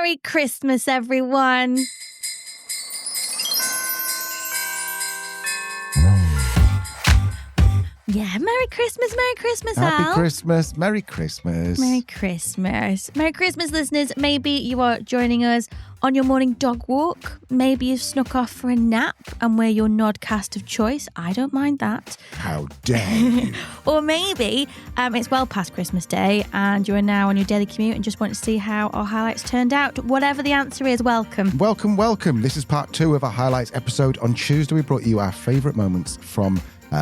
Merry Christmas, everyone. Yeah, Merry Christmas, Al. Happy Christmas, Merry Christmas. Merry Christmas. Merry Christmas, listeners. Maybe you are joining us on your morning dog walk. Maybe you've snuck off for a nap and we're your nodcast of choice. I don't mind that. How dare you. Or maybe it's well past Christmas Day and you are now on your daily commute and just want to see how our highlights turned out. Whatever the answer is, welcome. Welcome. This is part 2 of our highlights episode. On Tuesday, we brought you our favourite moments from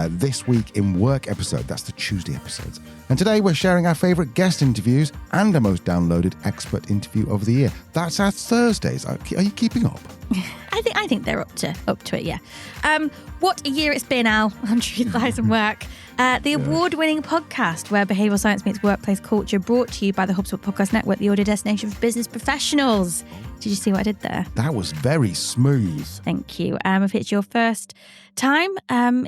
This Week in Work episode. That's the Tuesday episodes. And today we're sharing our favourite guest interviews and our most downloaded expert interview of the year. That's our Thursdays. Are you keeping up? I think they're up to it, yeah. What a year it's been, Al, on Truth, Lies and Work. The award-winning podcast where behavioural science meets workplace culture, brought to you by the HubSpot Podcast Network, the audio destination for business professionals. Did you see what I did there? That was very smooth. Thank you. If it's your first time,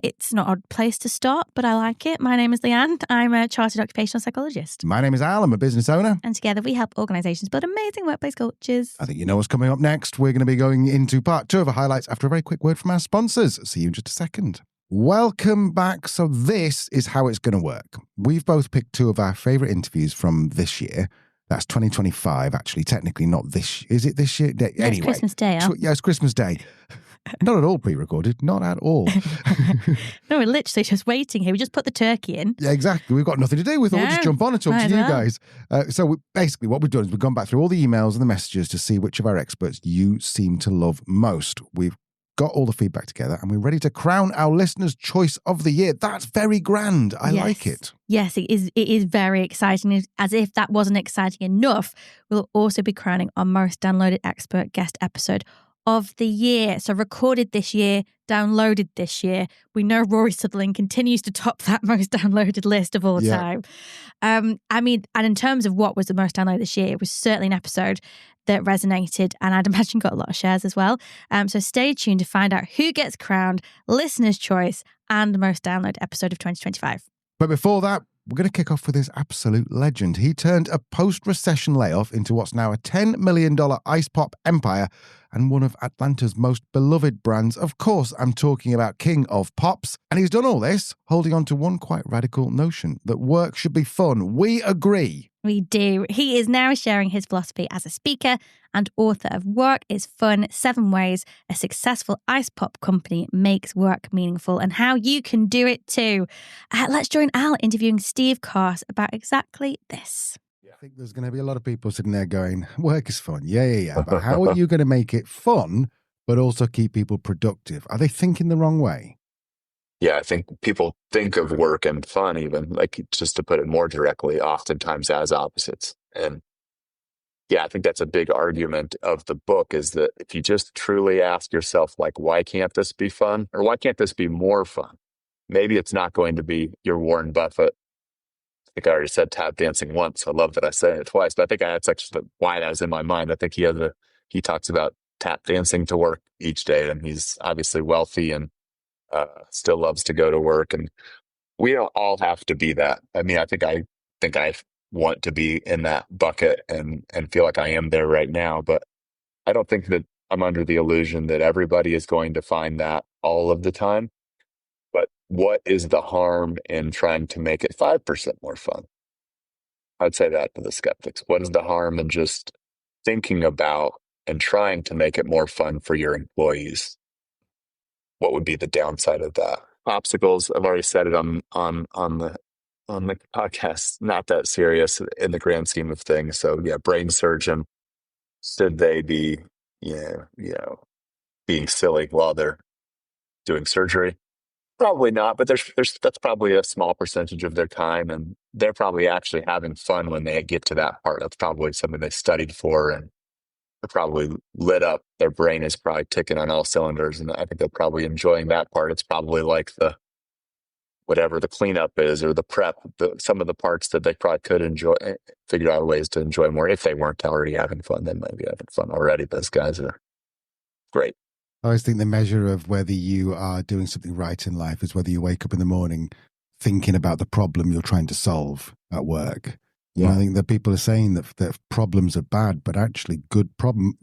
it's not an odd place to start, but I like it. My name is Leanne. I'm a chartered occupational psychologist. My name is Al. I'm a business owner. And together we help organisations build amazing workplace cultures. I think you know what's coming up next. We're going to be going into part 2 of our highlights after a very quick word from our sponsors. See you in just a second. Welcome back. So this is how it's going to work. We've both picked 2 of our favourite interviews from this year. That's 2025, actually. Technically not this year. Is it this year? Yeah, anyway. It's Christmas Day, Al. Yeah, it's Christmas Day. Not at all pre-recorded. Not at all. No, we're literally just waiting here. We just put the turkey in. Yeah, exactly. We've got nothing to do with it. We'll just jump on and talk to you guys. So basically what we've done is we've gone back through all the emails and the messages to see which of our experts you seem to love most. We've got all the feedback together and we're ready to crown our listeners' choice of the year. That's very grand. I like it. Yes, it is very exciting. As if that wasn't exciting enough, we'll also be crowning our most downloaded expert guest episode of the year. So recorded this year, downloaded this year. We know Rory Sutherland continues to top that most downloaded list of all time. And in terms of what was the most downloaded this year, it was certainly an episode that resonated and I'd imagine got a lot of shares as well. So stay tuned to find out who gets crowned listener's choice and most downloaded episode of 2025. But before that, we're going to kick off with this absolute legend. He turned a post-recession layoff into what's now a $10 million ice pop empire and one of Atlanta's most beloved brands. Of course, I'm talking about King of Pops. And he's done all this holding on to one quite radical notion, that work should be fun. We agree. We do. He is now sharing his philosophy as a speaker and author of Work is Fun, 7 Ways a Successful Ice Pop Company Makes Work Meaningful, and how you can do it too. Let's join Al interviewing Steve Carse about exactly this. I think there's going to be a lot of people sitting there going, work is fun. Yeah. But how are you going to make it fun, but also keep people productive? Are they thinking the wrong way? Yeah, I think people think of work and fun, even like, just to put it more directly, oftentimes as opposites. And yeah, I think that's a big argument of the book, is that if you just truly ask yourself, like, why can't this be fun? Or why can't this be more fun? Maybe it's not going to be your Warren Buffett. I think I already said tap dancing once. So I love that I said it twice, but I think that's actually why that was in my mind. I think he talks about tap dancing to work each day, and he's obviously wealthy and still loves to go to work. And we don't all have to be that. I mean, I think I want to be in that bucket and feel like I am there right now, but I don't think that I'm under the illusion that everybody is going to find that all of the time. But what is the harm in trying to make it 5% more fun? I'd say that to the skeptics. What is the harm in just thinking about and trying to make it more fun for your employees? What would be the downside of that? Obstacles, I've already said it on the podcast, not that serious in the grand scheme of things. So yeah, brain surgeon, should they be, being silly while they're doing surgery? Probably not, but that's probably a small percentage of their time, and they're probably actually having fun when they get to that part. That's probably something they studied for, and they're probably lit up. Their brain is probably ticking on all cylinders, and I think they're probably enjoying that part. It's probably like whatever the cleanup is, or the prep, some of the parts that they probably could enjoy, figure out ways to enjoy more. If they weren't already having fun, they might be having fun already. Those guys are great. I always think the measure of whether you are doing something right in life is whether you wake up in the morning thinking about the problem you're trying to solve at work. I think that people are saying that problems are bad, but actually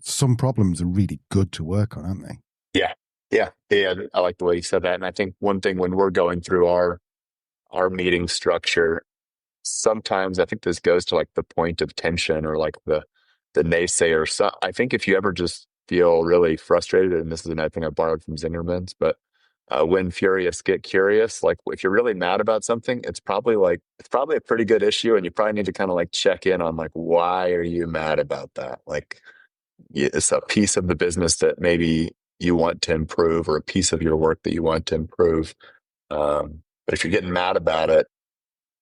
some problems are really good to work on, aren't they? Yeah. I like the way you said that. And I think one thing when we're going through our meeting structure, sometimes I think this goes to like the point of tension or like the naysayer. So I think if you ever just feel really frustrated, and this is another thing I borrowed from Zingerman's, but when furious, get curious. Like if you're really mad about something, it's probably a pretty good issue, and you probably need to kind of like check in on like, why are you mad about that? Like it's a piece of the business that maybe you want to improve, or a piece of your work that you want to improve. But if you're getting mad about it,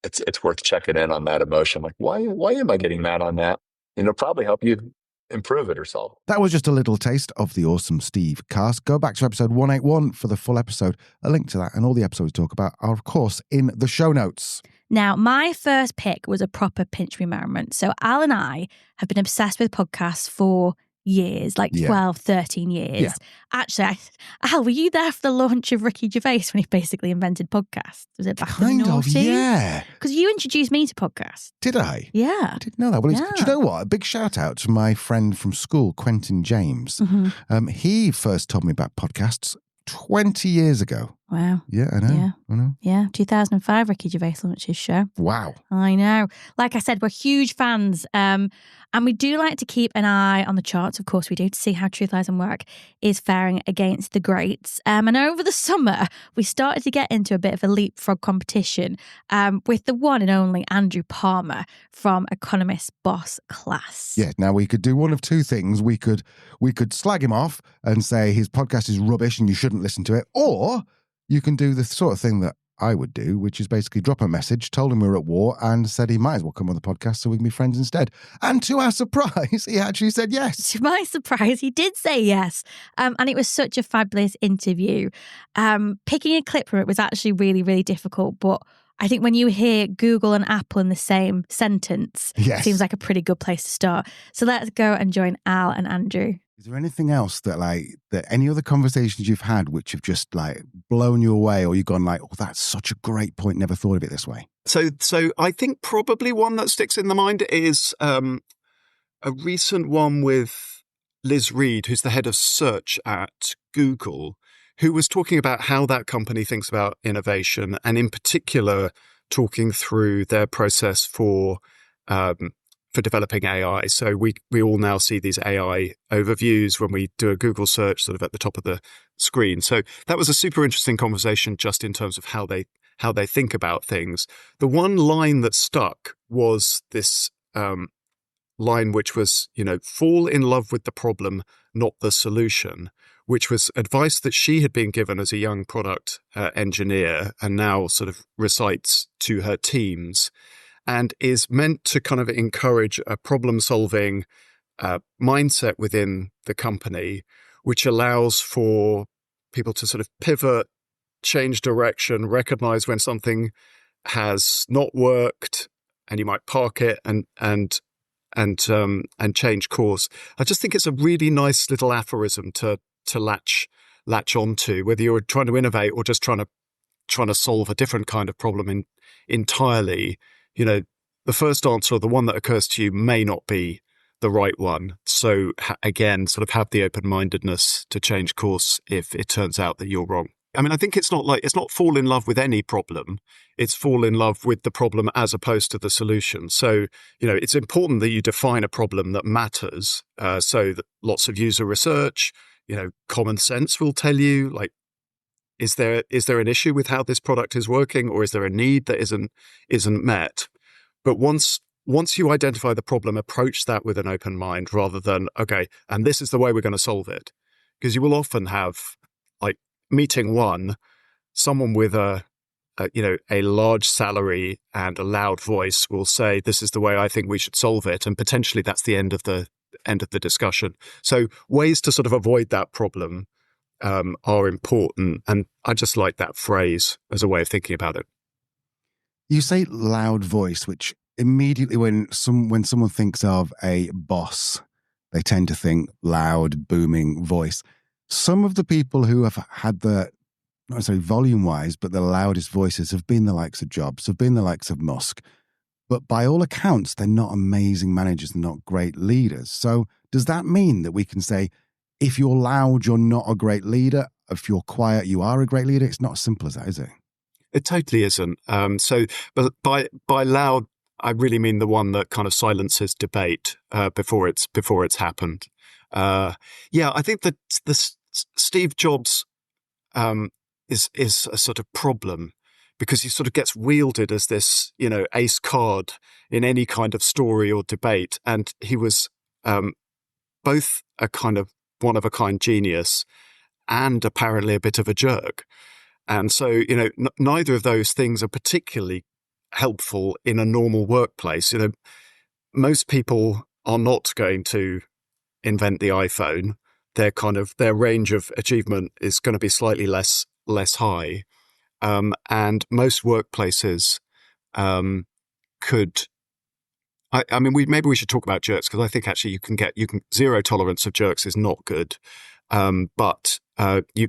it's worth checking in on that emotion. Like, why am I getting mad on that? And it'll probably help you improve it or solve it. That was just a little taste of the awesome Steve Carse. Go back to episode 181 for the full episode. A link to that and all the episodes we talk about are, of course, in the show notes. Now, my first pick was a proper pinch me moment. So Al and I have been obsessed with podcasts for years, like 12, 13 years. Yeah. Actually, Al, were you there for the launch of Ricky Gervais when he basically invented podcasts? Was it back in the noughties? Yeah. Because you introduced me to podcasts. Did I? Yeah. I didn't know that. Well, do you know what? A big shout out to my friend from school, Quentin James. Mm-hmm. He first told me about podcasts 20 years ago. Wow. Yeah, I know. Yeah. I know. Yeah, 2005, Ricky Gervais launched his show. Wow. I know. Like I said, we're huge fans. And we do like to keep an eye on the charts, of course we do, to see how Truth, Lies and Work is faring against the greats. And over the summer, we started to get into a bit of a leapfrog competition with the one and only Andrew Palmer from Economist Boss Class. Yeah, now we could do one of two things. We could slag him off and say his podcast is rubbish and you shouldn't listen to it, or you can do the sort of thing that I would do, which is basically drop a message, told him we were at war, and said he might as well come on the podcast so we can be friends instead. And to our surprise, he actually said yes. To my surprise, he did say yes. And it was such a fabulous interview. Picking a clip from it was actually really, really difficult. But I think when you hear Google and Apple in the same sentence, it seems like a pretty good place to start. So let's go and join Al and Andrew. Is there anything else that any other conversations you've had which have just blown you away, or you've gone oh, that's such a great point, never thought of it this way? So I think probably one that sticks in the mind is a recent one with Liz Reed, who's the head of search at Google, who was talking about how that company thinks about innovation, and in particular talking through their process for developing AI. So we all now see these AI overviews when we do a Google search sort of at the top of the screen. So that was a super interesting conversation just in terms of how they think about things. The one line that stuck was this line which was, fall in love with the problem, not the solution, which was advice that she had been given as a young product engineer and now sort of recites to her teams, and is meant to kind of encourage a problem-solving mindset within the company, which allows for people to sort of pivot, change direction, recognize when something has not worked, and you might park it and change course. I just think it's a really nice little aphorism to latch onto, whether you're trying to innovate or just trying to solve a different kind of problem entirely. The first answer, or the one that occurs to you, may not be the right one. So again, sort of have the open-mindedness to change course if it turns out that you're wrong. I mean, I think it's not fall in love with any problem. It's fall in love with the problem as opposed to the solution. So, it's important that you define a problem that matters. So that lots of user research, common sense will tell you, is there an issue with how this product is working, or is there a need that isn't met? But once you identify the problem, approach that with an open mind rather than, okay, and this is the way we're going to solve it. Because you will often have, meeting one, someone with a large salary and a loud voice will say, this is the way I think we should solve it. And potentially that's the end of the discussion. So ways to sort of avoid that problem are important. And I just like that phrase as a way of thinking about it. You say loud voice, which immediately when someone thinks of a boss, they tend to think loud, booming voice. Some of the people who have had the, not necessarily volume-wise, but the loudest voices have been the likes of Jobs, have been the likes of Musk. but by all accounts, they're not amazing managers and not great leaders. So does that mean that we can say, if you're loud, you're not a great leader? If you're quiet, you are a great leader? It's not as simple as that, is it? It totally isn't. But by loud, I really mean the one that kind of silences debate before it's happened. I think that Steve Jobs is a sort of problem, because he sort of gets wielded as this, ace card in any kind of story or debate. And he was both a kind of one-of-a-kind genius and apparently a bit of a jerk. And so, neither of those things are particularly helpful in a normal workplace. Most people are not going to invent the iPhone. Their range of achievement is going to be slightly less high. And most workplaces could. Maybe we should talk about jerks, because I think actually you can zero tolerance of jerks is not good, but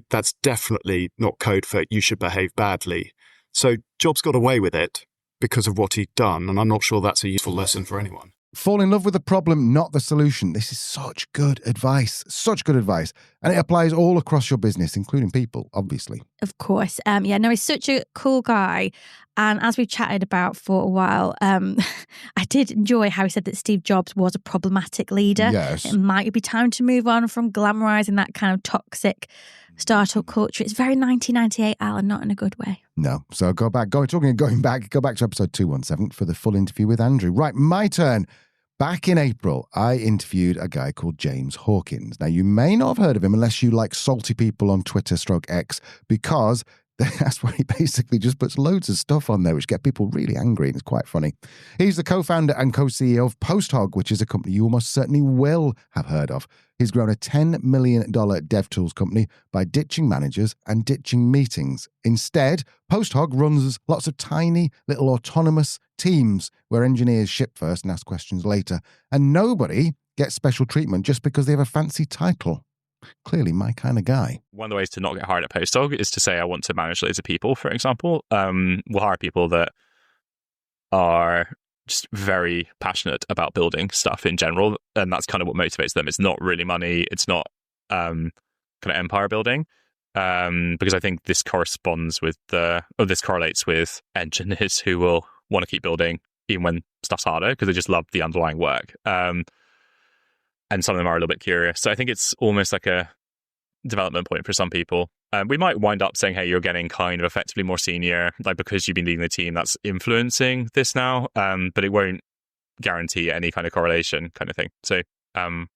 that's definitely not code for you should behave badly. So Jobs got away with it because of what he'd done, and I'm not sure that's a useful lesson for anyone. Fall in love with the problem, not the solution. This is such good advice. And it applies all across your business, including people, obviously. Of course. He's such a cool guy. And as we've chatted about for a while, I did enjoy how he said that Steve Jobs was a problematic leader. Yes. It might be time to move on from glamorizing that kind of toxic startup culture. It's very 1998, Alan, not in a good way. No. So go back to episode 217 for the full interview with Andrew. Right, my turn. Back in April, I interviewed a guy called James Hawkins. Now, you may not have heard of him unless you like salty people on Twitter/X, because that's where he basically just puts loads of stuff on there which get people really angry, and it's quite funny. He's the co-founder and co-CEO of PostHog, which is a company you almost certainly will have heard of. He's grown a $10 million dev tools company by ditching managers and ditching meetings. Instead, PostHog runs lots of tiny little autonomous teams where engineers ship first and ask questions later, and nobody gets special treatment just because they have a fancy title. Clearly my kind of guy. One of the ways to not get hired at PostHog is to say, I want to manage loads of people, for example. We'll hire people that are just very passionate about building stuff in general, and that's kind of what motivates them. It's not really money. It's not kind of empire building, because I think this corresponds with this correlates with engineers who will want to keep building even when stuff's harder, because they just love the underlying work. And some of them are a little bit curious. So I think it's almost like a development point for some people. We might wind up saying, hey, you're getting kind of effectively more senior, like because you've been leading the team, that's influencing this now. But it won't guarantee any kind of correlation kind of thing. So I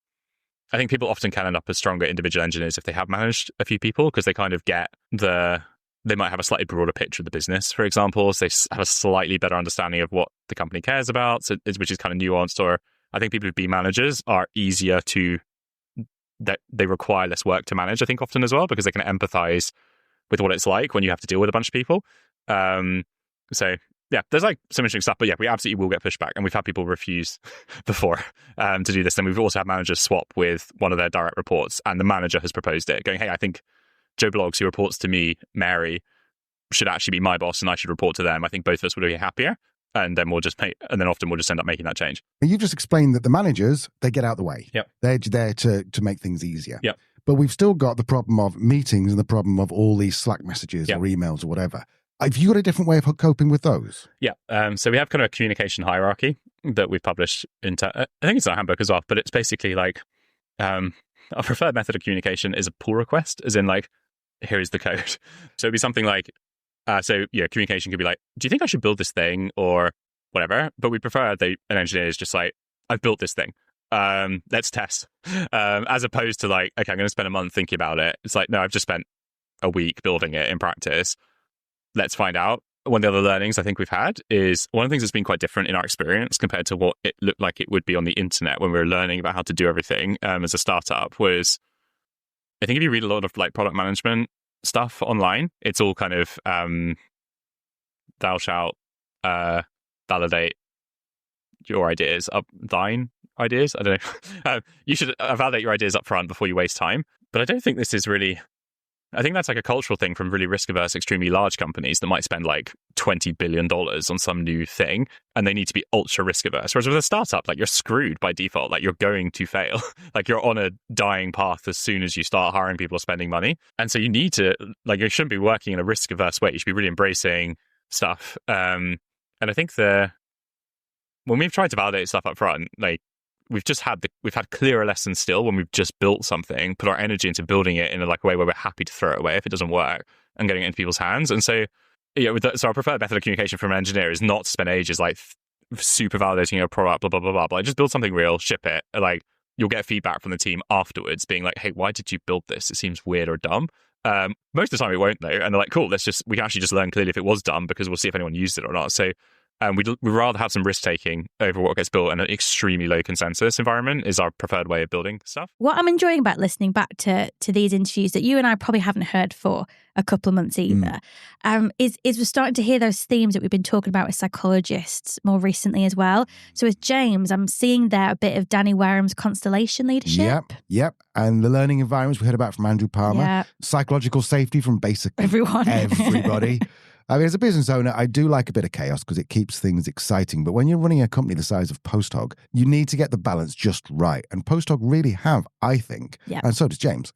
think people often can end up as stronger individual engineers if they have managed a few people, because they kind of get they might have a slightly broader picture of the business, for example. So they have a slightly better understanding of what the company cares about, which is kind of nuanced. Or I think people who be managers are easier that they require less work to manage, I think, often as well, because they can empathize with what it's like when you have to deal with a bunch of people. So yeah, there's like some interesting stuff, but yeah, we absolutely will get pushback, and we've had people refuse before to do this. And we've also had managers swap with one of their direct reports, and the manager has proposed it, going, hey, I think Joe Bloggs, who reports to me, Mary, should actually be my boss, and I should report to them. I think both of us would be happier. And then often we'll just end up making that change. You've just explained that the managers, they get out the way. Yep. They're there to make things easier. Yep. But we've still got the problem of meetings and the problem of all these Slack messages Yep. or emails or whatever. Have you got a different way of coping with those? Yeah. So we have kind of a communication hierarchy that we've published I think it's in our handbook as well, but it's basically like our preferred method of communication is a pull request, as in like, here is the code. So it'd be something like, communication could be like, do you think I should build this thing or whatever? But we prefer an engineer is just like, I've built this thing. Let's test. As opposed to like, okay, I'm going to spend a month thinking about it. It's like, no, I've just spent a week building it in practice. Let's find out. One of the other learnings I think we've had is one of the things that's been quite different in our experience compared to what it looked like it would be on the internet when we were learning about how to do everything as a startup was, I think if you read a lot of like product management stuff online, it's all kind of thou shalt validate your ideas thine ideas. I don't know. You should validate your ideas up front before you waste time. But I don't think this is really I think that's like a cultural thing from really risk-averse, extremely large companies that might spend like $20 billion on some new thing, and they need to be ultra risk-averse. Whereas with a startup, like you're screwed by default, like you're going to fail. Like you're on a dying path as soon as you start hiring people or spending money. And so you need to, like, you shouldn't be working in a risk-averse way. You should be really embracing stuff. And I think when we've tried to validate stuff up front, like we've had clearer lessons still when we've just built something, put our energy into building it in a way where we're happy to throw it away if it doesn't work and getting it into people's hands. And so, yeah, so our preferred method of communication from an engineer is not to spend ages like super validating a product, blah, blah, blah, blah, but like just build something real, ship it. Like you'll get feedback from the team afterwards being like, hey, why did you build this? It seems weird or dumb. Most of the time it won't though. And they're like, cool, we can actually just learn clearly if it was dumb because we'll see if anyone used it or not. So we'd rather have some risk-taking over what gets built, and an extremely low consensus environment is our preferred way of building stuff. What I'm enjoying about listening back to these interviews that you and I probably haven't heard for a couple of months either, is we're starting to hear those themes that we've been talking about with psychologists more recently as well. So with James, I'm seeing there a bit of Danny Wareham's constellation leadership. Yep. And the learning environments we heard about from Andrew Palmer. Psychological safety from basically everybody. I mean, as a business owner, I do like a bit of chaos because it keeps things exciting. But when you're running a company the size of PostHog, you need to get the balance just right. And PostHog really have, I think, and so does James.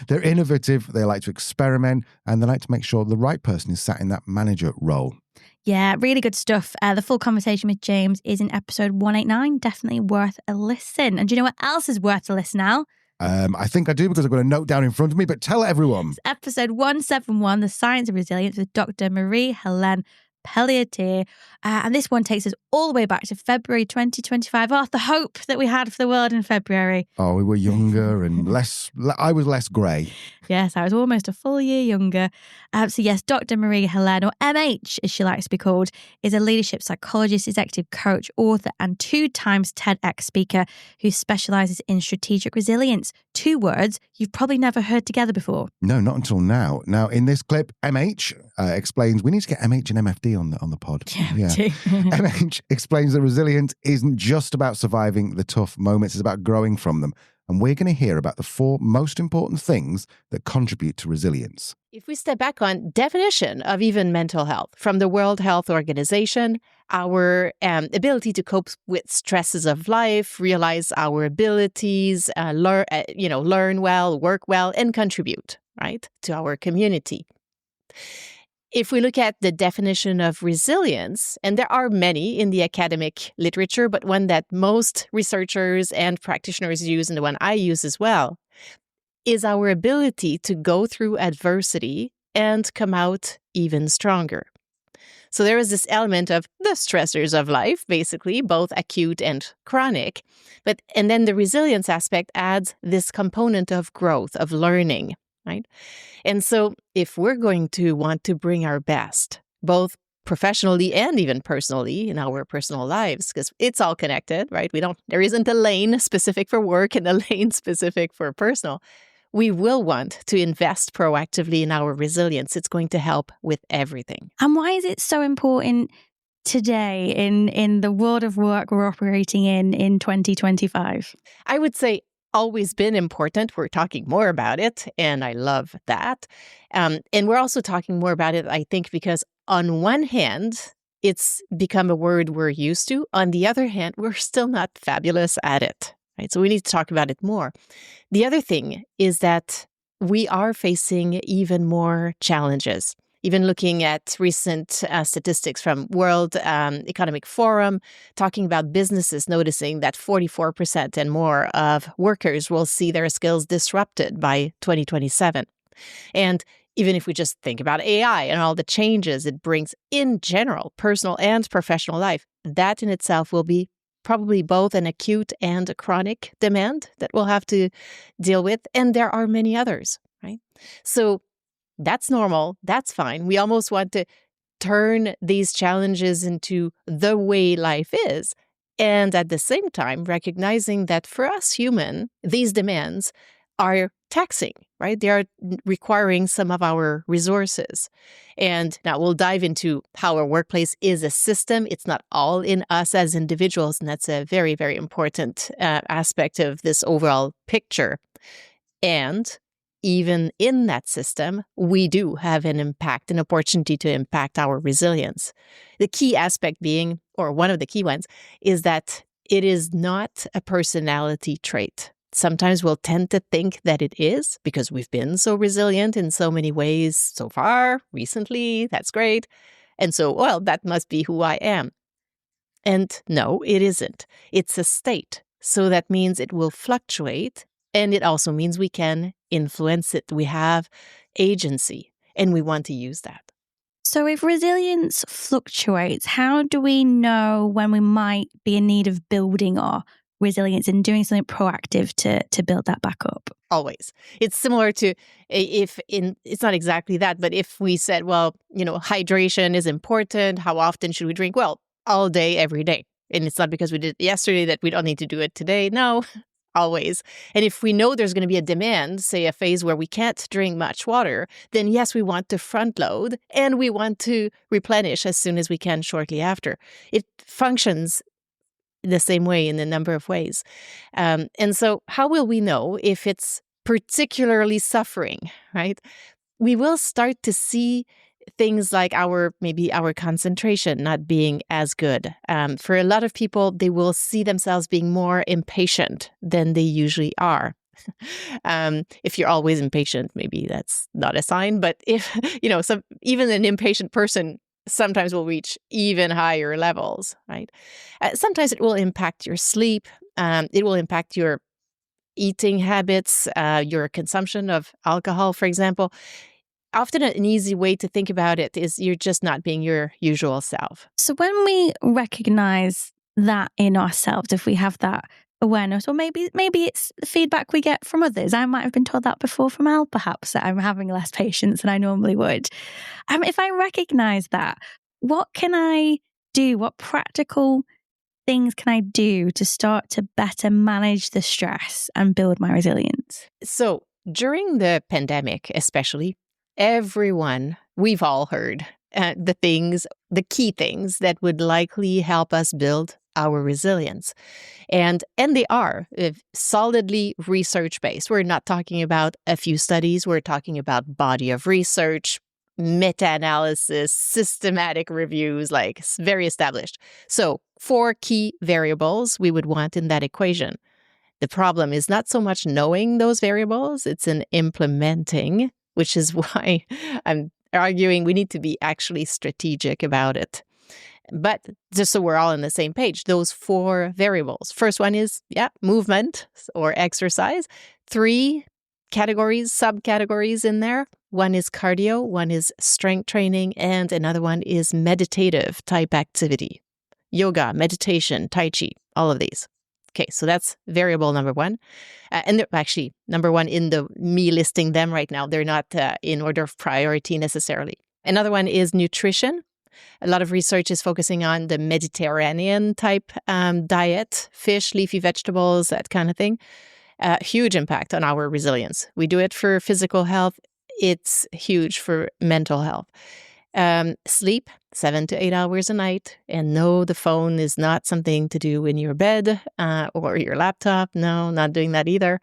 They're innovative, they like to experiment, and they like to make sure the right person is sat in that manager role. Yeah, really good stuff. The full conversation with James is in episode 189. Definitely worth a listen. And do you know what else is worth a listen now? I think I do because I've got a note down in front of me, but tell everyone. It's episode 171, The Science of Resilience with Dr. Marie-Helene Pelletier. And this one takes us all the way back to February 2025. Oh, the hope that we had for the world in February. Oh, we were younger and I was less grey. Yes, I was almost a full year younger. So yes, Dr. Marie-Helene, or MH as she likes to be called, is a leadership psychologist, executive coach, author and 2 times TEDx speaker who specialises in strategic resilience. 2 words you've probably never heard together before. No, not until now. Now, in this clip, MH explains, we need to get MH and MFD on the pod. Yeah. MH explains that resilience isn't just about surviving the tough moments, it's about growing from them. And we're going to hear about the 4 most important things that contribute to resilience. If we step back on definition of even mental health from the World Health Organization, our ability to cope with stresses of life, realize our abilities, learn well, work well, and contribute, right, to our community. If we look at the definition of resilience, and there are many in the academic literature, but one that most researchers and practitioners use, and the one I use as well, is our ability to go through adversity and come out even stronger. So there is this element of the stressors of life, basically, both acute and chronic. And then the resilience aspect adds this component of growth, of learning. Right? And so if we're going to want to bring our best, both professionally and even personally in our personal lives, because it's all connected, right? There isn't a lane specific for work and a lane specific for personal. We will want to invest proactively in our resilience. It's going to help with everything. And why is it so important today in the world of work we're operating in 2025? I would say always been important. We're talking more about it, and I love that. And we're also talking more about it, I think, because on one hand, it's become a word we're used to. On the other hand, we're still not fabulous at it, right? So we need to talk about it more. The other thing is that we are facing even more challenges. Even looking at recent statistics from World Economic Forum, talking about businesses noticing that 44% and more of workers will see their skills disrupted by 2027. And even if we just think about AI and all the changes it brings in general, personal and professional life, that in itself will be probably both an acute and a chronic demand that we'll have to deal with. And there are many others, right? So that's normal. That's fine. We almost want to turn these challenges into the way life is. And at the same time, recognizing that for us human, these demands are taxing, right? They are requiring some of our resources. And now we'll dive into how our workplace is a system. It's not all in us as individuals. And that's a very, very important aspect of this overall picture. And even in that system, we do have an opportunity to impact our resilience. The key aspect being, or one of the key ones, is that it is not a personality trait. Sometimes we'll tend to think that it is because we've been so resilient in so many ways so far, recently, that's great. And so, well, that must be who I am. And no, it isn't. It's a state. So that means it will fluctuate. And it also means we can influence it. We have agency, and we want to use that. So if resilience fluctuates, how do we know when we might be in need of building our resilience and doing something proactive to build that back up? Always. It's similar to it's not exactly that, but if we said, well, hydration is important, how often should we drink? Well, all day, every day. And it's not because we did it yesterday that we don't need to do it today. No, always. And if we know there's going to be a demand, say a phase where we can't drink much water, then yes, we want to front load and we want to replenish as soon as we can shortly after. It functions the same way in a number of ways. And so how will we know if it's particularly suffering, right? We will start to see things like maybe our concentration not being as good. For a lot of people, they will see themselves being more impatient than they usually are. If you're always impatient, maybe that's not a sign. But if, even an impatient person sometimes will reach even higher levels, right? Sometimes it will impact your sleep. It will impact your eating habits, your consumption of alcohol, for example. Often an easy way to think about it is you're just not being your usual self. So when we recognize that in ourselves, if we have that awareness, or maybe it's the feedback we get from others. I might have been told that before from Al, perhaps, that I'm having less patience than I normally would. If I recognize that, what can I do? What practical things can I do to start to better manage the stress and build my resilience? So during the pandemic, especially, we've all heard the key things that would likely help us build our resilience. And they are solidly research-based. We're not talking about a few studies. We're talking about body of research, meta-analysis, systematic reviews, like very established. So 4 key variables we would want in that equation. The problem is not so much knowing those variables, it's in implementing, which is why I'm arguing we need to be actually strategic about it. But just so we're all on the same page, those 4 variables. First one is, movement or exercise. 3 categories, subcategories in there. One is cardio, one is strength training, and another one is meditative type activity. Yoga, meditation, Tai Chi, all of these. Okay, so that's variable number 1. And they're actually number 1 in me listing them right now. They're not in order of priority necessarily. Another one is nutrition. A lot of research is focusing on the Mediterranean type diet, fish, leafy vegetables, that kind of thing. Huge impact on our resilience. We do it for physical health. It's huge for mental health. Sleep, 7 to 8 hours a night. And no, the phone is not something to do in your bed or your laptop. No, not doing that either.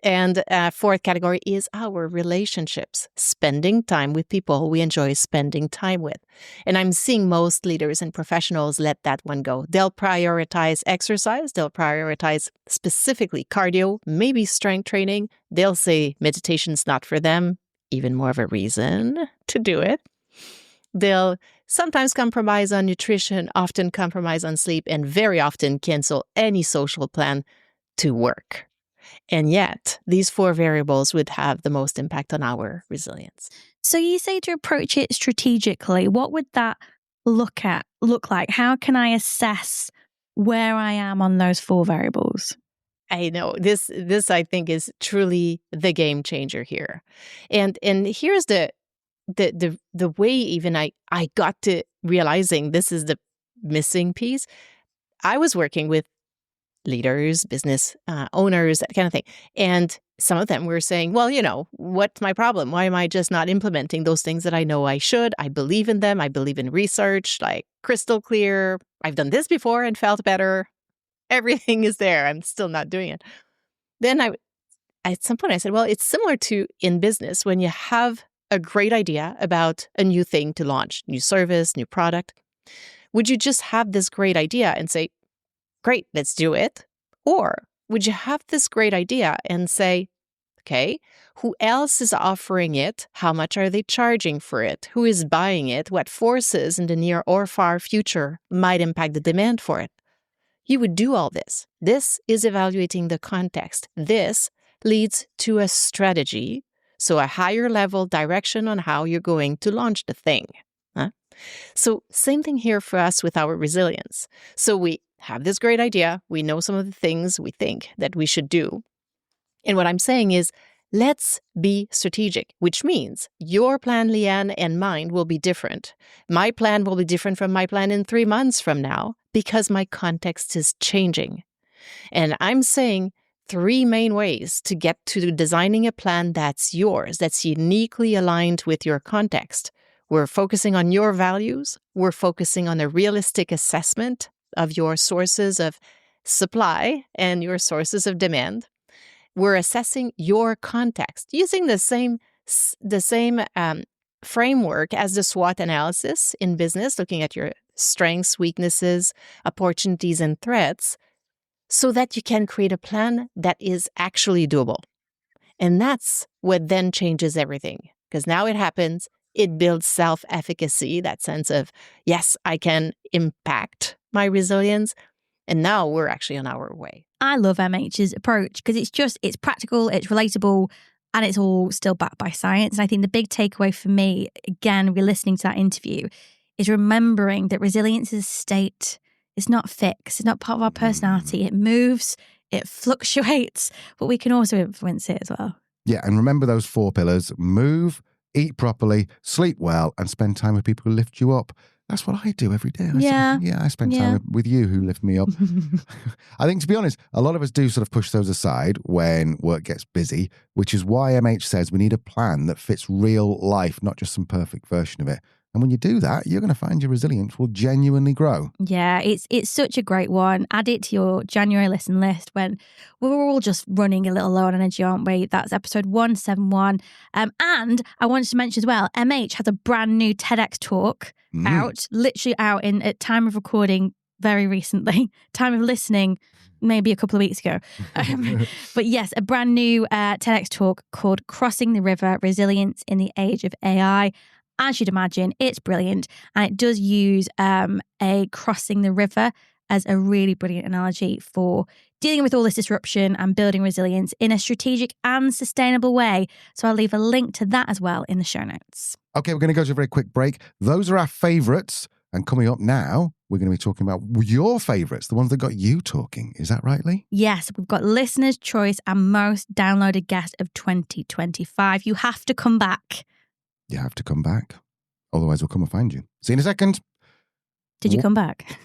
And 4th category is our relationships, spending time with people who we enjoy spending time with. And I'm seeing most leaders and professionals let that one go. They'll prioritize exercise. They'll prioritize specifically cardio, maybe strength training. They'll say meditation's not for them, even more of a reason to do it. They'll sometimes compromise on nutrition, often compromise on sleep, and very often cancel any social plan to work. And yet, these 4 variables would have the most impact on our resilience. So you say to approach it strategically. What would that look like? How can I assess where I am on those 4 variables? I know this I think is truly the game changer here. And here's the way even I got to realizing this is the missing piece. I was working with leaders, business owners, that kind of thing. And some of them were saying, well, what's my problem? Why am I just not implementing those things that I know I should? I believe in them. I believe in research, like crystal clear. I've done this before and felt better. Everything is there. I'm still not doing it. Then at some point I said, well, it's similar to in business when you have a great idea about a new thing to launch, new service, new product. Would you just have this great idea and say, great, let's do it? Or would you have this great idea and say, okay, who else is offering it? How much are they charging for it? Who is buying it? What forces in the near or far future might impact the demand for it? You would do all this. This is evaluating the context. This leads to a strategy, so a higher level direction on how you're going to launch the thing. So same thing here for us with our resilience. So we have this great idea. We know some of the things we think that we should do. And what I'm saying is, let's be strategic, which means your plan, Leanne, and mine will be different. My plan will be different from my plan in 3 months from now because my context is changing. And I'm saying 3 main ways to get to designing a plan that's yours, that's uniquely aligned with your context. We're focusing on your values. We're focusing on a realistic assessment of your sources of supply and your sources of demand. We're assessing your context using the same framework as the SWOT analysis in business, looking at your strengths, weaknesses, opportunities, and threats, so that you can create a plan that is actually doable. And that's what then changes everything, because now it happens. It builds self-efficacy, that sense of, yes, I can impact my resilience. And now we're actually on our way. I love MH's approach because it's practical, it's relatable, and it's all still backed by science. And I think the big takeaway for me, again, we're listening to that interview, is remembering that resilience is a state. It's not fixed. It's not part of our personality. It moves, it fluctuates, but we can also influence it as well. Yeah, and remember those 4 pillars: move, eat properly, sleep well, and spend time with people who lift you up. That's what I do every day. I spend time with you who lift me up. I think, to be honest, a lot of us do sort of push those aside when work gets busy, which is why MH says we need a plan that fits real life, not just some perfect version of it. And when you do that, you're going to find your resilience will genuinely grow. Yeah, it's such a great one. Add it to your January listen list when we're all just running a little low on energy, aren't we? That's episode 171. And I wanted to mention as well, MH has a brand new TEDx talk literally out at time of recording very recently, time of listening maybe a couple of weeks ago. But yes, a brand new TEDx talk called Crossing the River, Resilience in the Age of AI. As you'd imagine, it's brilliant. And it does use a crossing the river as a really brilliant analogy for dealing with all this disruption and building resilience in a strategic and sustainable way. So I'll leave a link to that as well in the show notes. Okay, we're going to go to a very quick break. Those are our favourites. And coming up now, we're going to be talking about your favourites, the ones that got you talking. Is that right, Lee? Yes, we've got listener's choice and most downloaded guest of 2025. You have to come back. You have to come back. Otherwise, we'll come and find you. See you in a second. Did you come back?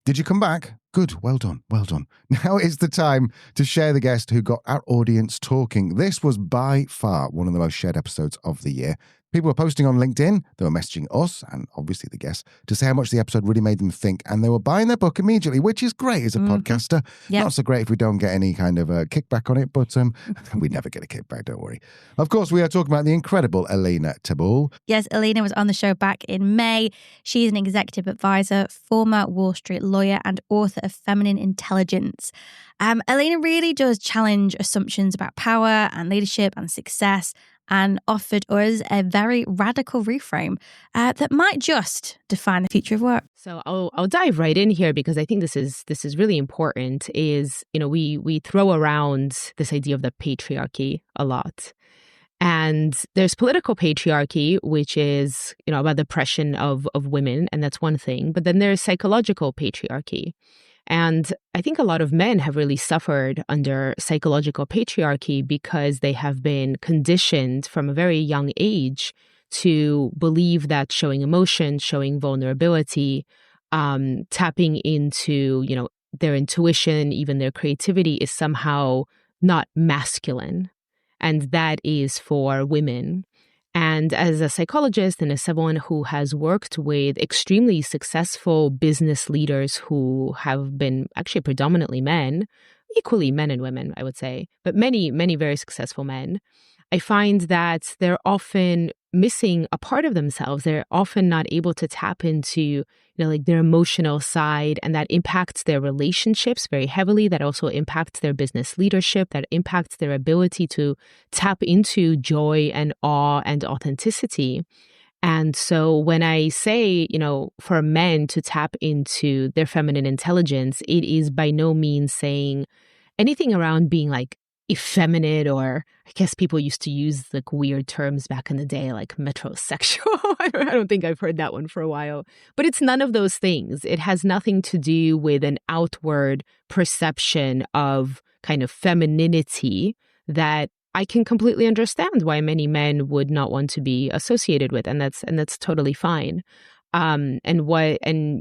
Did you come back? Good. Well done. Well done. Now it's the time to share the guest who got our audience talking. This was by far one of the most shared episodes of the year. People were posting on LinkedIn, they were messaging us, and obviously the guests, to say how much the episode really made them think, and they were buying their book immediately, which is great as a podcaster. Yep. Not so great if we don't get any kind of a kickback on it, but we never get a kickback, don't worry. Of course, we are talking about the incredible Elena Tabul. Yes, Elena was on the show back in May. She's an executive advisor, former Wall Street lawyer, and author of Feminine Intelligence. Elena really does challenge assumptions about power and leadership and success, and offered us a very radical reframe that might just define the future of work. So I'll dive right in here because I think this is really important. Is, you know, we throw around this idea of the patriarchy a lot, and there's political patriarchy, which is, you know, about the oppression of women, and that's one thing. But then there's psychological patriarchy. And I think a lot of men have really suffered under psychological patriarchy because they have been conditioned from a very young age to believe that showing emotion, showing vulnerability, tapping into, you know, their intuition, even their creativity is somehow not masculine. And that is for women. And as a psychologist and as someone who has worked with extremely successful business leaders who have been actually predominantly men, equally men and women, I would say, but many, many very successful men, I find that they're often missing a part of themselves. They're often not able to tap into, like their emotional side, and that impacts their relationships very heavily. That also impacts their business leadership. That impacts their ability to tap into joy and awe and authenticity. And so when I say, for men to tap into their feminine intelligence, it is by no means saying anything around being like effeminate, or I guess people used to use like weird terms back in the day, like metrosexual. I don't think I've heard that one for a while. But it's none of those things. It has nothing to do with an outward perception of kind of femininity that I can completely understand why many men would not want to be associated with, and that's totally fine. And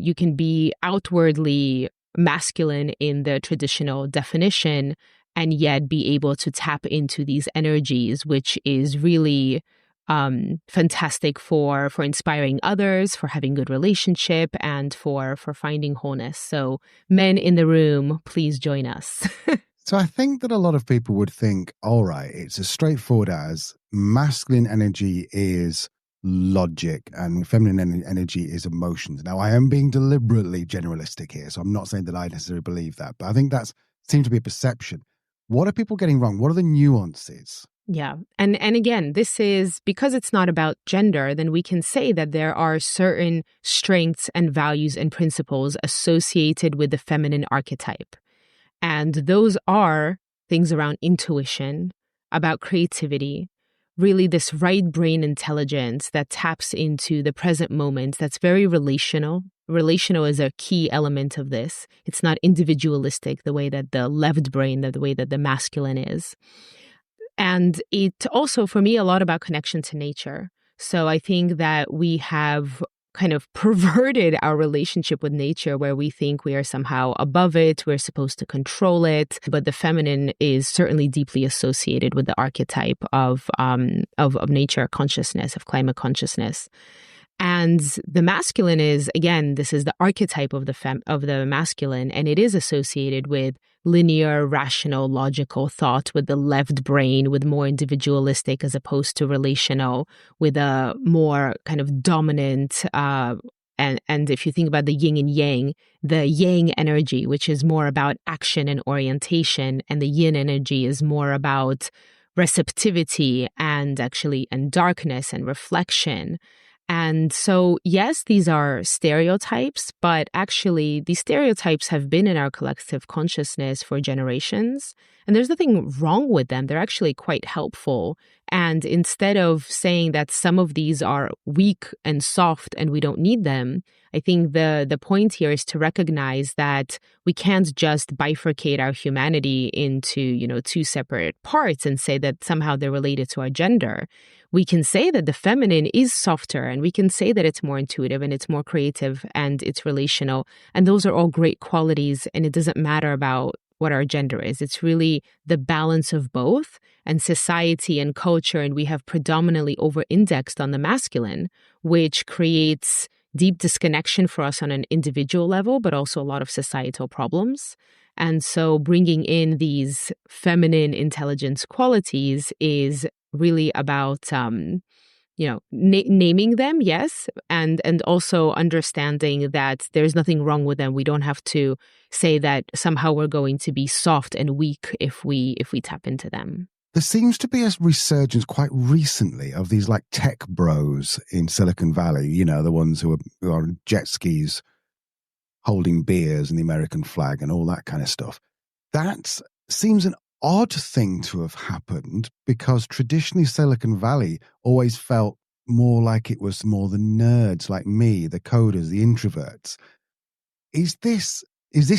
you can be outwardly masculine in the traditional definition, and yet be able to tap into these energies, which is really fantastic for inspiring others, for having good relationship, and for finding wholeness. So men in the room, please join us. So I think that a lot of people would think, all right, it's as straightforward as masculine energy is logic and feminine energy is emotions. Now, I am being deliberately generalistic here, so I'm not saying that I necessarily believe that, but I think that seems to be a perception. What are people getting wrong? What are the nuances? Yeah. And again, this is because it's not about gender, then we can say that there are certain strengths and values and principles associated with the feminine archetype. And those are things around intuition, about creativity, really this right brain intelligence that taps into the present moment, that's very relational. Relational is a key element of this. It's not individualistic the way that the left brain, the way that the masculine is. And it also, for me, a lot about connection to nature. So I think that we have kind of perverted our relationship with nature, where we think we are somehow above it, we're supposed to control it. But the feminine is certainly deeply associated with the archetype of nature consciousness, of climate consciousness. And the masculine is, again, this is the archetype of the masculine, and it is associated with linear, rational, logical thought, with the left brain, with more individualistic as opposed to relational, with a more kind of dominant, and if you think about the yin and yang, the yang energy, which is more about action and orientation, and the yin energy is more about receptivity and darkness and reflection. And so, yes, these are stereotypes, but actually these stereotypes have been in our collective consciousness for generations, and there's nothing wrong with them. They're actually quite helpful. And instead of saying that some of these are weak and soft and we don't need them, I think the point here is to recognize that we can't just bifurcate our humanity into, two separate parts and say that somehow they're related to our gender. We can say that the feminine is softer, and we can say that it's more intuitive and it's more creative and it's relational. And those are all great qualities, and it doesn't matter about what our gender is. It's really the balance of both, and society and culture. And we have predominantly over-indexed on the masculine, which creates deep disconnection for us on an individual level, but also a lot of societal problems. And so bringing in these feminine intelligence qualities is really about, naming them, yes, and also understanding that there's nothing wrong with them. We don't have to say that somehow we're going to be soft and weak if we tap into them. There seems to be a resurgence quite recently of these like tech bros in Silicon Valley, the ones who are on jet skis holding beers and the American flag and all that kind of stuff. That seems an odd thing to have happened, because traditionally Silicon Valley always felt more like it was more the nerds like me, the coders, the introverts. Is this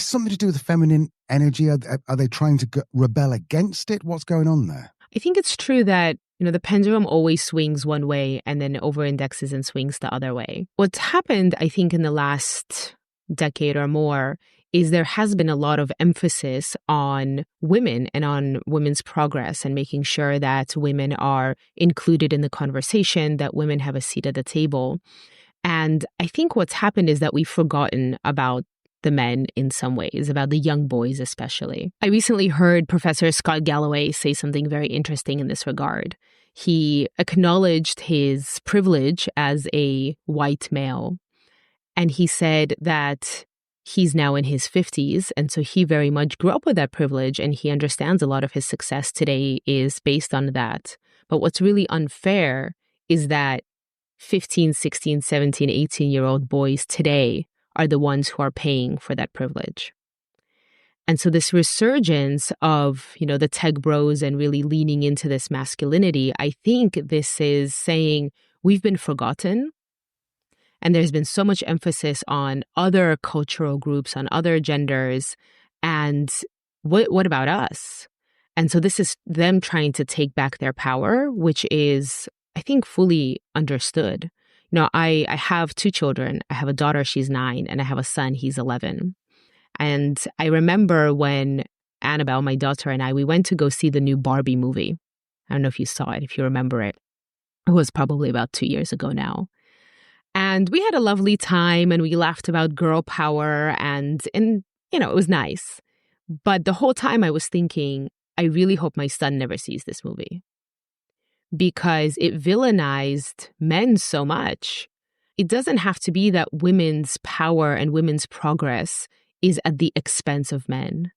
something to do with the feminine energy? Are they trying to rebel against it? What's going on there? I think it's true that the pendulum always swings one way and then over-indexes and swings the other way. What's happened, I think, in the last decade or more is there has been a lot of emphasis on women and on women's progress and making sure that women are included in the conversation, that women have a seat at the table. And I think what's happened is that we've forgotten about the men in some ways, about the young boys especially. I recently heard Professor Scott Galloway say something very interesting in this regard. He acknowledged his privilege as a white male, and he said that he's now in his 50s, and so he very much grew up with that privilege, and he understands a lot of his success today is based on that. But what's really unfair is that 15, 16, 17, 18-year-old boys today are the ones who are paying for that privilege. And so this resurgence of, the tech bros and really leaning into this masculinity, I think this is saying we've been forgotten. And there's been so much emphasis on other cultural groups, on other genders. And what about us? And so this is them trying to take back their power, which is, I think, fully understood. I have 2 children. I have a daughter, she's 9, and I have a son, he's 11. And I remember when Annabelle, my daughter, and we went to go see the new Barbie movie. I don't know if you saw it, if you remember it. It was probably about 2 years ago now. And we had a lovely time and we laughed about girl power and it was nice. But the whole time I was thinking, I really hope my son never sees this movie. Because it villainized men so much. It doesn't have to be that women's power and women's progress is at the expense of men.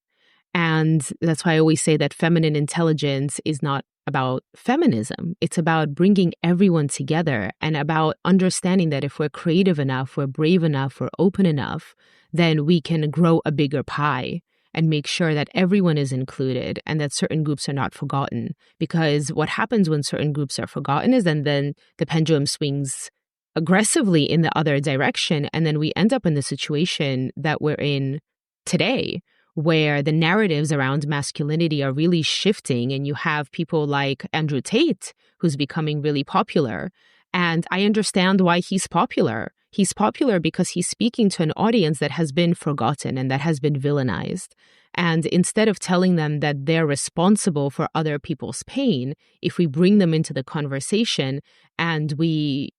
And that's why I always say that feminine intelligence is not about feminism. It's about bringing everyone together and about understanding that if we're creative enough, we're brave enough, we're open enough, then we can grow a bigger pie and make sure that everyone is included and that certain groups are not forgotten. Because what happens when certain groups are forgotten is then the pendulum swings aggressively in the other direction. And then we end up in the situation that we're in today, where the narratives around masculinity are really shifting. And you have people like Andrew Tate, who's becoming really popular. And I understand why he's popular. He's popular because he's speaking to an audience that has been forgotten and that has been villainized. And instead of telling them that they're responsible for other people's pain, if we bring them into the conversation and we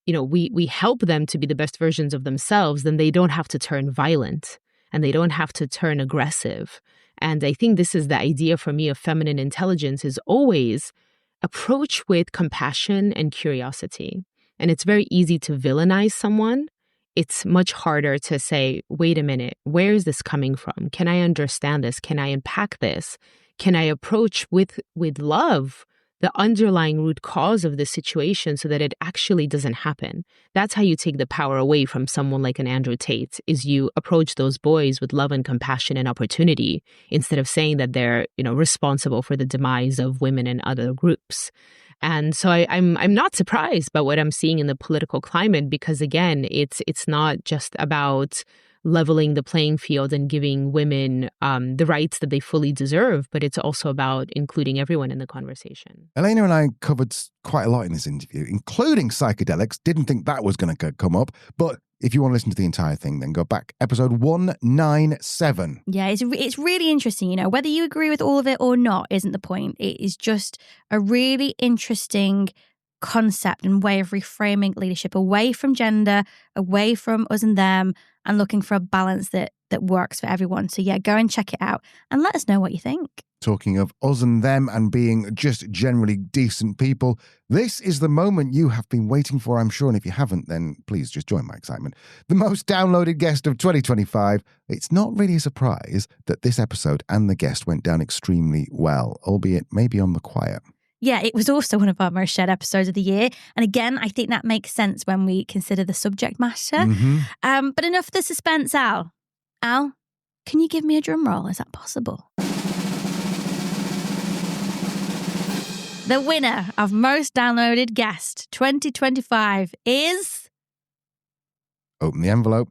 help them to be the best versions of themselves, then they don't have to turn violent and they don't have to turn aggressive. And I think this is the idea for me of feminine intelligence, is always approach with compassion and curiosity. And it's very easy to villainize someone. It's much harder to say, wait a minute, where is this coming from? Can I understand this? Can I unpack this? Can I approach with love the underlying root cause of the situation so that it actually doesn't happen? That's how you take the power away from someone like an Andrew Tate, is you approach those boys with love and compassion and opportunity instead of saying that they're, responsible for the demise of women and other groups. And so I'm not surprised by what I'm seeing in the political climate, because again, it's not just about leveling the playing field and giving women the rights that they fully deserve, but it's also about including everyone in the conversation. Elena and I covered quite a lot in this interview, including psychedelics. Didn't think that was going to come up, but if you want to listen to the entire thing, then go back episode 197. Yeah, it's really interesting. Whether you agree with all of it or not isn't the point. It is just a really interesting concept and way of reframing leadership away from gender, away from us and them, and looking for a balance that works for everyone. So yeah, go and check it out and let us know what you think. Talking of us and them and being just generally decent people, this is the moment you have been waiting for, I'm sure. And if you haven't, then please just join my excitement. The most downloaded guest of 2025. It's not really a surprise that this episode and the guest went down extremely well, albeit maybe on the quiet. Yeah, it was also one of our most shared episodes of the year. And again, I think that makes sense when we consider the subject matter. Mm-hmm. But enough of the suspense, Al. Al, can you give me a drum roll? Is that possible? The winner of Most Downloaded Guest 2025 is... Open the envelope.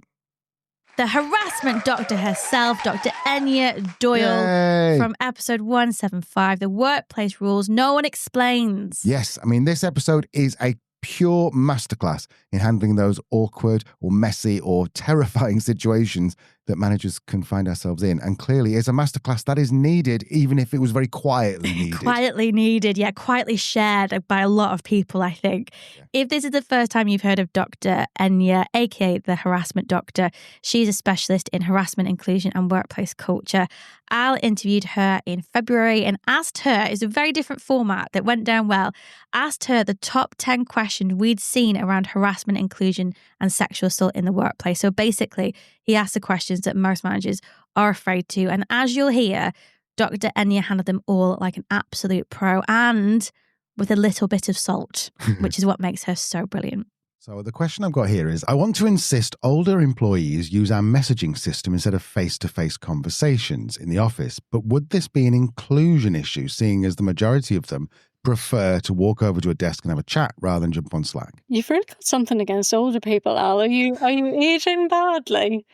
The harassment doctor herself, Dr. Enya Doyle. Yay. From episode 175, The Workplace Rules No One Explains. Yes, this episode is a pure masterclass in handling those awkward or messy or terrifying situations that managers can find ourselves in. And clearly is a masterclass that is needed, even if it was very quietly needed. Quietly needed, yeah, quietly shared by a lot of people, I think. Yeah. If this is the first time you've heard of Dr. Enya, aka the Harassment Doctor, she's a specialist in harassment, inclusion and workplace culture. Al interviewed her in February and asked her, it's a very different format that went down well, asked her the top 10 questions we'd seen around harassment, inclusion and sexual assault in the workplace. So basically, he asked the questions that most managers are afraid to. And as you'll hear, Dr. Enya handled them all like an absolute pro and with a little bit of salt, which is what makes her so brilliant. So the question I've got here is, I want to insist older employees use our messaging system instead of face-to-face conversations in the office. But would this be an inclusion issue, seeing as the majority of them prefer to walk over to a desk and have a chat rather than jump on Slack? You've really got something against older people, Al. Are you aging badly?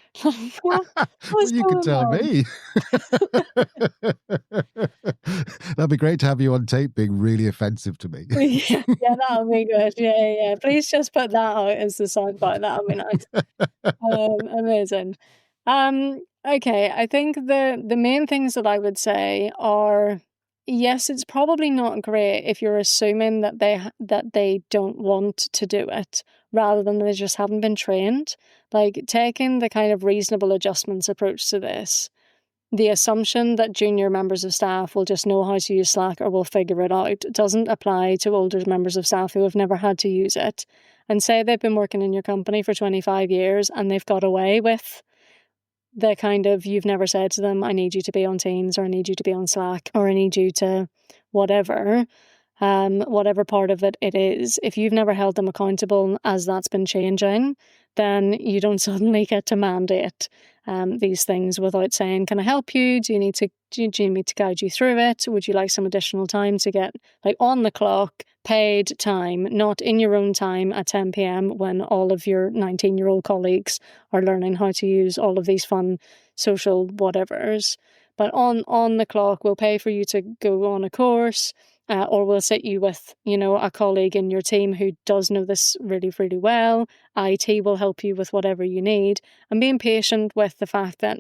Well, you can tell me. That'd be great to have you on tape being really offensive to me. yeah, that'll be good. Yeah. Please just put that out as the soundbite. That'll be nice. Amazing. Okay, I think the main things that I would say are, yes, it's probably not great if you're assuming that they don't want to do it rather than they just haven't been trained. Like taking the kind of reasonable adjustments approach to this, the assumption that junior members of staff will just know how to use Slack or will figure it out doesn't apply to older members of staff who have never had to use it. And say they've been working in your company for 25 years and they've got away with the kind of, you've never said to them, I need you to be on Teams, or I need you to be on Slack, or I need you to whatever part of it is. If you've never held them accountable as that's been changing, then you don't suddenly get to mandate these things without saying, can I help you? Do you need me to guide you through it? Would you like some additional time to get like on the clock, paid time, not in your own time at 10 p.m. when all of your 19-year-old colleagues are learning how to use all of these fun social whatevers. But on the clock, we'll pay for you to go on a course, or we'll sit you with, a colleague in your team who does know this really, really well. IT will help you with whatever you need. And being patient with the fact that,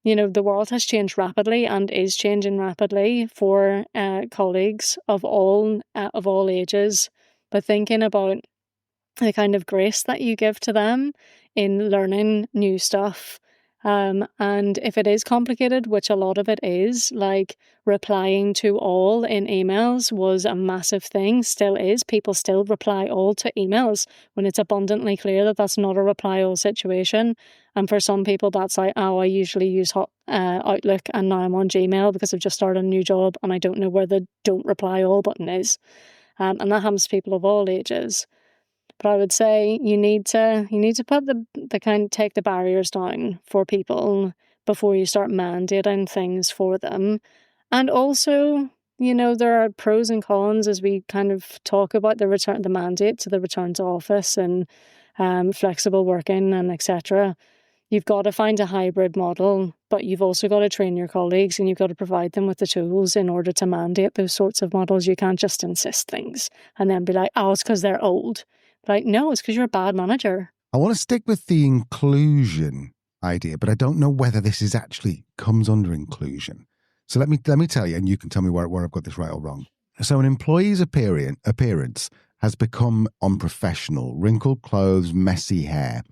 the world has changed rapidly and is changing rapidly for colleagues of all ages. But thinking about the kind of grace that you give to them in learning new stuff. And if it is complicated, which a lot of it is, like replying to all in emails was a massive thing, still is. People still reply all to emails when it's abundantly clear that that's not a reply all situation. And for some people, that's like, I usually use Outlook and now I'm on Gmail because I've just started a new job and I don't know where the don't reply all button is. And that happens to people of all ages. But I would say you need to put take the barriers down for people before you start mandating things for them. And also, there are pros and cons as we kind of talk about the mandate to the return to office and flexible working and etc. You've got to find a hybrid model, but you've also got to train your colleagues and you've got to provide them with the tools in order to mandate those sorts of models. You can't just insist things and then be like, it's because they're old. Like, no, it's because you're a bad manager. I want to stick with the inclusion idea, but I don't know whether this is actually comes under inclusion. So let me tell you, and you can tell me where I've got this right or wrong. So an employee's appearance has become unprofessional, wrinkled clothes, messy hair.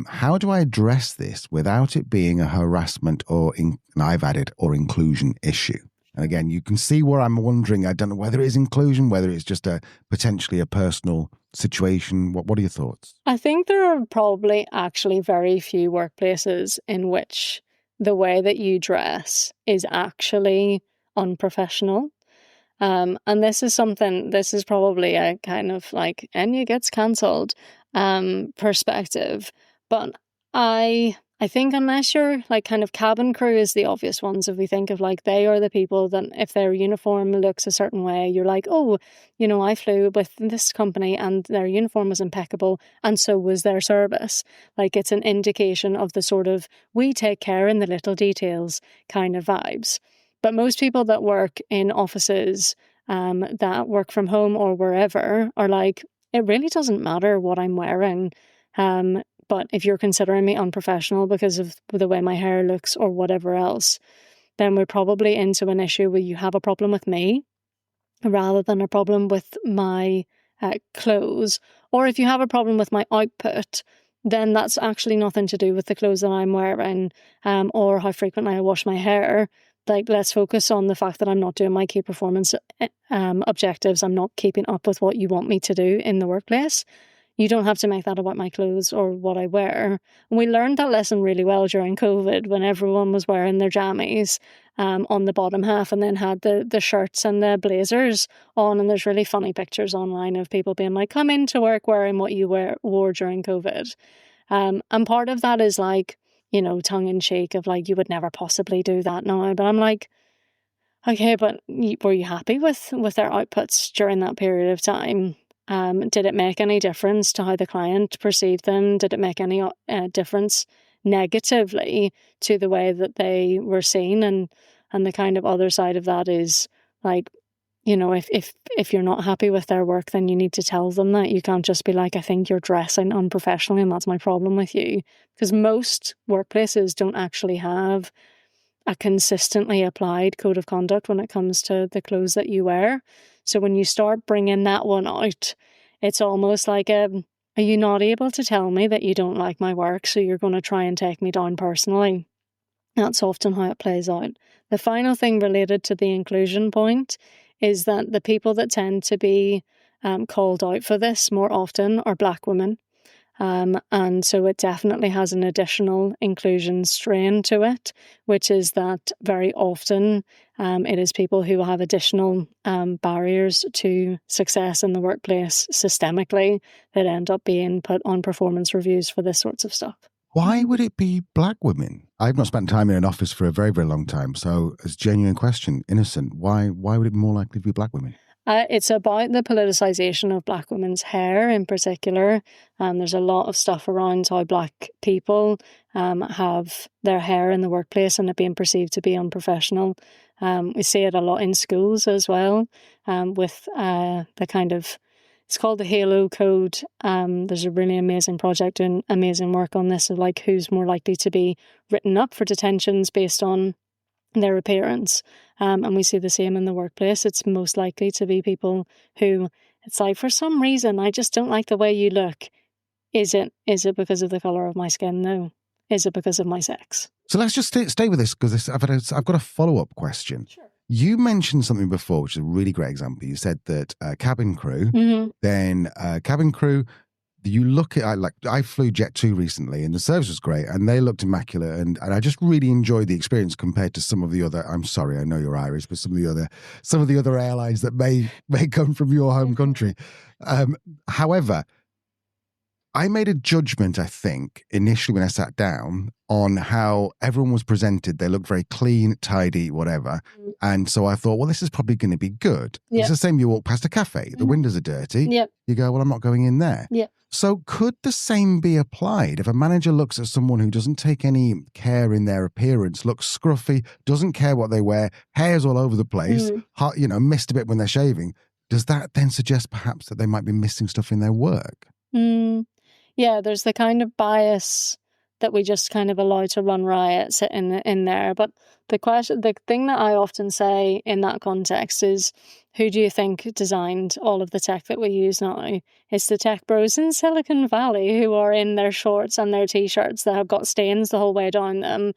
How do I address this without it being a harassment or inclusion issue? And again, you can see where I'm wondering. I don't know whether it is inclusion, whether it's just potentially a personal situation. What are your thoughts? I think there are probably actually very few workplaces in which the way that you dress is actually unprofessional. And this is probably a kind of like Enya gets cancelled perspective. But I think unless you're like kind of cabin crew is the obvious ones. If we think of like they are the people that if their uniform looks a certain way, you're like, I flew with this company and their uniform was impeccable and so was their service. Like it's an indication of the sort of we take care in the little details kind of vibes. But most people that work in offices, that work from home or wherever are like, it really doesn't matter what I'm wearing. But if you're considering me unprofessional because of the way my hair looks or whatever else, then we're probably into an issue where you have a problem with me rather than a problem with my clothes. Or if you have a problem with my output, then that's actually nothing to do with the clothes that I'm wearing or how frequently I wash my hair. Like, let's focus on the fact that I'm not doing my key performance objectives. I'm not keeping up with what you want me to do in the workplace. You don't have to make that about my clothes or what I wear. And we learned that lesson really well during COVID when everyone was wearing their jammies on the bottom half and then had the shirts and the blazers on. And there's really funny pictures online of people being like, come into work wearing what you wore during COVID. And part of that is like, you know, tongue in cheek of like, you would never possibly do that now. But I'm like, okay, but were you happy with their outputs during that period of time? Did it make any difference to how the client perceived them? Did it make any difference negatively to the way that they were seen? And the kind of other side of that is like, you know, if you're not happy with their work, then you need to tell them that. You can't just be like, I think you're dressing unprofessionally and that's my problem with you. Because most workplaces don't actually have a consistently applied code of conduct when it comes to the clothes that you wear. So when you start bringing that one out, it's almost like are you not able to tell me that you don't like my work, so you're going to try and take me down personally? That's often how it plays out. The final thing related to the inclusion point is that the people that tend to be called out for this more often are Black women. And so it definitely has an additional inclusion strain to it, which is that very often it is people who have additional barriers to success in the workplace systemically that end up being put on performance reviews for this sorts of stuff. Why would it be Black women? I've not spent time in an office for a very, very long time. So it's a genuine question, innocent. Why would it be more likely to be Black women? It's about the politicisation of Black women's hair in particular. There's a lot of stuff around how Black people have their hair in the workplace and it being perceived to be unprofessional. We see it a lot in schools as well with the kind of, it's called the Halo Code. There's a really amazing project doing amazing work on this of like who's more likely to be written up for detentions based on their appearance. And we see the same in the workplace. It's most likely to be people who, it's like, for some reason, I just don't like the way you look. Is it because of the colour of my skin? No. Is it because of my sex? So let's just stay with this because I've got a follow-up question. Sure. You mentioned something before, which is a really great example. You said that cabin crew, then cabin crew, you look at, like, I flew Jet2 recently and the service was great and they looked immaculate and I just really enjoyed the experience compared to some of the other, I'm sorry, I know you're Irish, but some of the other airlines that may come from your home country. However, I made a judgment, I think, initially when I sat down on how everyone was presented. They looked very clean, tidy, whatever. And so I thought, well, this is probably going to be good. Yep. It's the same, you walk past a cafe, the windows are dirty. Yep. You go, well, I'm not going in there. Yep. So could the same be applied if a manager looks at someone who doesn't take any care in their appearance, looks scruffy, doesn't care what they wear, hair's all over the place, missed a bit when they're shaving? Does that then suggest perhaps that they might be missing stuff in their work? Yeah, there's the kind of bias that we just kind of allow to run riot in there. But the thing that I often say in that context is, who do you think designed all of the tech that we use now? It's the tech bros in Silicon Valley who are in their shorts and their t-shirts that have got stains the whole way down them.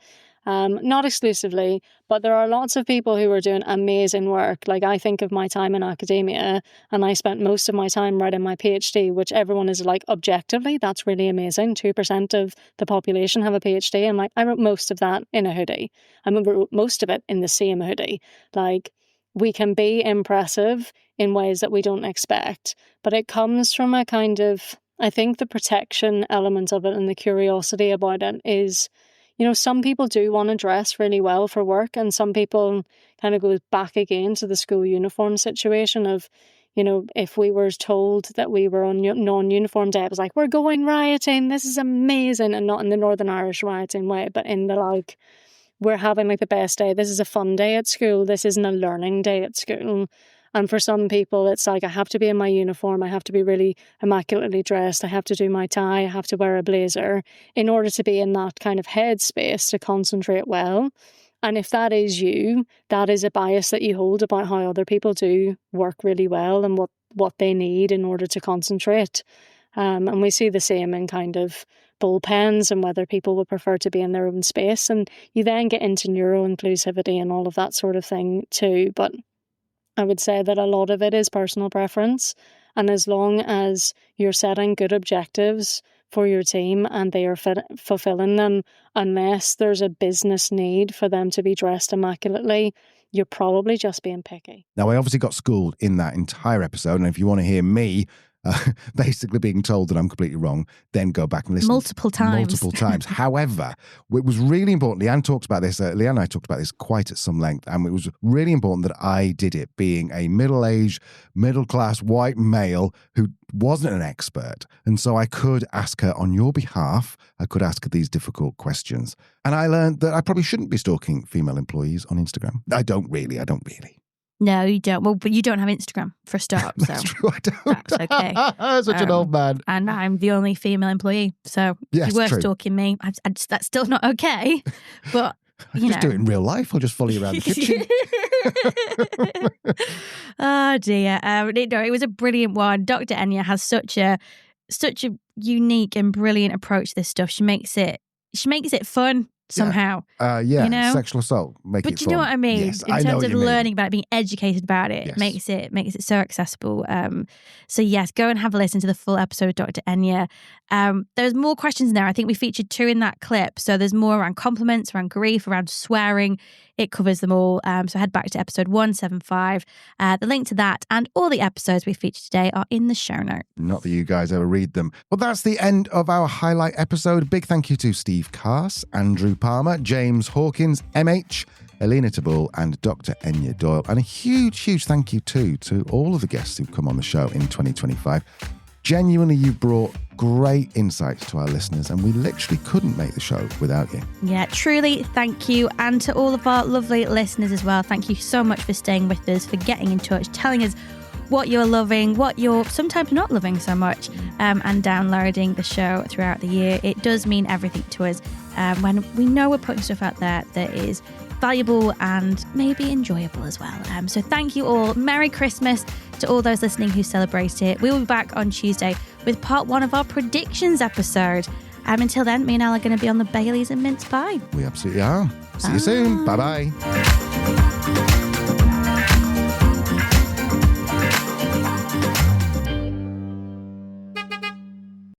Not exclusively, but there are lots of people who are doing amazing work. Like, I think of my time in academia and I spent most of my time writing my PhD, which everyone is like, objectively, that's really amazing. 2% of the population have a PhD. And like, I wrote most of that in a hoodie. I wrote most of it in the same hoodie. Like, we can be impressive in ways that we don't expect, but it comes from a kind of, I think the protection element of it and the curiosity about it is, you know, some people do want to dress really well for work, and some people kind of goes back again to the school uniform situation of, you know, if we were told that we were on non-uniform day, it was like, we're going rioting, this is amazing, and not in the Northern Irish rioting way, but in the like, we're having like the best day, this is a fun day at school, this isn't a learning day at school. And for some people, it's like, I have to be in my uniform. I have to be really immaculately dressed. I have to do my tie. I have to wear a blazer in order to be in that kind of headspace to concentrate well. And if that is you, that is a bias that you hold about how other people do work really well and what they need in order to concentrate. And we see the same in kind of bullpens and whether people would prefer to be in their own space. And you then get into neuro-inclusivity and all of that sort of thing too. But I would say that a lot of it is personal preference. And as long as you're setting good objectives for your team and they are fulfilling them, unless there's a business need for them to be dressed immaculately, you're probably just being picky. Now, I obviously got schooled in that entire episode. And if you want to hear me basically being told that I'm completely wrong, then go back and listen. Multiple times. However, it was really important. Leanne talks about this. Leanne and I talked about this quite at some length. And it was really important that I did it, being a middle-aged, middle-class white male who wasn't an expert. And so I could ask her on your behalf. I could ask her these difficult questions. And I learned that I probably shouldn't be stalking female employees on Instagram. I don't really. No, you don't. Well, but you don't have Instagram for a start. So that's true, I don't. That's okay. Such an old man. And I'm the only female employee. So yes, if you were true. Stalking me, that's still not okay. But, I just do it in real life. I'll just follow you around the kitchen. Oh, dear. It was a brilliant one. Dr. Enya has such a unique and brilliant approach to this stuff. She makes it fun. Somehow. You know? Sexual assault. But you know what I mean? Yes, in terms of learning about it, being educated about it, yes. makes it so accessible. So yes, go and have a listen to the full episode of Dr. Enya. There's more questions in there. I think we featured 2 in that clip. So there's more around compliments, around grief, around swearing. It covers them all. So head back to episode 175. The link to that and all the episodes we featured today are in the show notes. Not that you guys ever read them. Well, that's the end of our highlight episode. Big thank you to Steve Carse, Andrew Palmer, James Hawkins, MH, Elena Tabul, and Dr. Enya Doyle. And a huge thank you too to all of the guests who've come on the show in 2025. Genuinely, you brought great insights to our listeners, and we literally couldn't make the show without you. Yeah, truly, thank you. And to all of our lovely listeners as well, thank you so much for staying with us, for getting in touch, telling us what you're loving, what you're sometimes not loving so much, and downloading the show throughout the year. It does mean everything to us when we know we're putting stuff out there that is valuable and maybe enjoyable as well. So thank you all. Merry Christmas to all those listening who celebrate it. We will be back on Tuesday with part 1 of our predictions episode. Until then, me and Al are going to be on the Baileys and mince pie. We absolutely are. See you soon. Bye-bye.